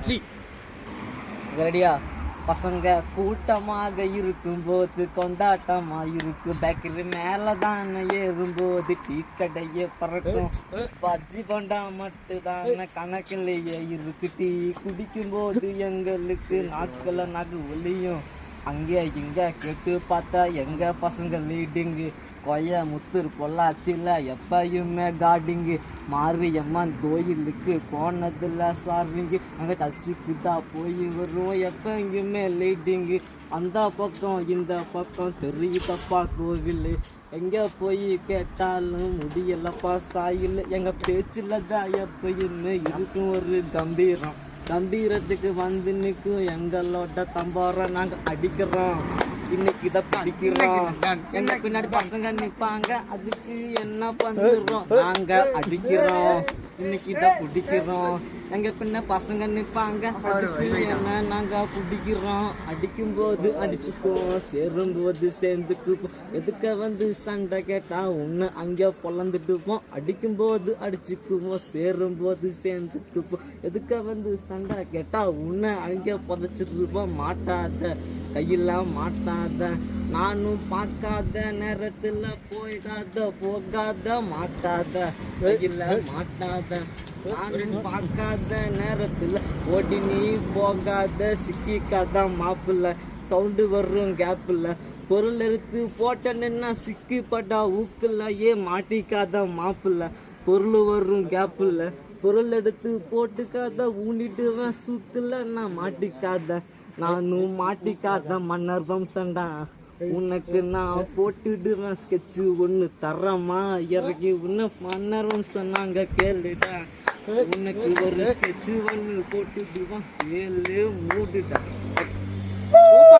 3 ரெடியா? பசங்க கூட்டமாக இருக்கும்போது கொண்டாட்டமா இருக்கு. பேக்கரி மேல தான் ஏறும்போது டீ கடையே பறக்கும். பஜ்ஜி பண்டா மட்டும்தான் கணக்கிலேயே இருக்கு. டீ குடிக்கும்போது எங்களுக்கு நாட்கள நகு ஒலியும். அங்கே இங்க கேட்டு பார்த்தா எங்க பசங்க லீடிங்கு. கோயமுத்தூர் பொள்ளாச்சியில் எப்பயுமே காடிங்கு. மாரியம்மன் கோயிலுக்கு போனதில்ல சார்விங்கு. அங்கே தச்சுக்கு தான் போய் வருவோம் எப்பயுமே லீடிங்கு. அந்த பக்கம் இந்த பக்கம் தெரியுதப்பா கோவில். எங்கே போய் கேட்டாலும் முடியலப்பா சாயில். எங்கள் பேச்சில் தான் எப்பயுமே இருக்கும் ஒரு கம்பீரம். கம்பீரத்துக்கு வந்து நிற்கும் எங்களோட தம்பார நாங்கள் அடிக்கிறோம். இன்னைக்கு இதை பிடிக்கிறோம். எங்க பின்னாடி பசங்க நிற்பாங்க, அதுக்கு என்ன பண்ணுறோம்? நாங்கள் அடிக்கிறோம். இன்னைக்கு இதை பிடிக்கிறோம். எங்க பின்ன பசங்க நிற்பாங்க, அதுக்கு என்ன நாங்கள் பிடிக்கிறோம். அடிக்கும்போது அடிச்சுக்குவோம், சேரும்போது சேர்ந்துக்குவோம். எதுக்க வந்து சண்டை கேட்டா ஒன்று அங்கே பொழந்துட்டுப்போம். அடிக்கும்போது அடிச்சுக்குவோம், சேரும்போது சேர்ந்துக்குவோம். எதுக்க வந்து சண்டை கேட்டா ஒன்று அங்கே புதைச்சிருப்போம். மாட்டாத கையில் மாட்டாத, நானும் பார்க்காத நேரத்தில் போகாத மாட்டாத கையில் மாட்டாத. நானும் பார்க்காத நேரத்தில் ஓடி நீ போகாத, சிக்கிக்காத மாப்பிள்ள. சவுண்டு வரும் கேப்பில் பொருள் எடுத்து போட்ட நின்னா சிக்கி பட்டா ஊக்குல. மாட்டிக்காத மாப்பிள்ள. பொருள் வரும் கேப்பில் பொருள் எடுத்து போட்டுக்காத, ஊனிட்டுவேன் சூத்துல. நான் மாட்டிக்காத, நானும் மாட்டிக்காத மன்னர் வம்சண்டா. உனக்கு நான் போட்டுடுவேன் ஸ்கெட்சு ஒன்று தரமா இறக்கி. உன்ன மன்னர் வம்சம் நாங்க கேளுடா. உனக்கு ஒரு ஸ்கெட்சு ஒன்று போட்டுடுவான் கேளு மூடுடா.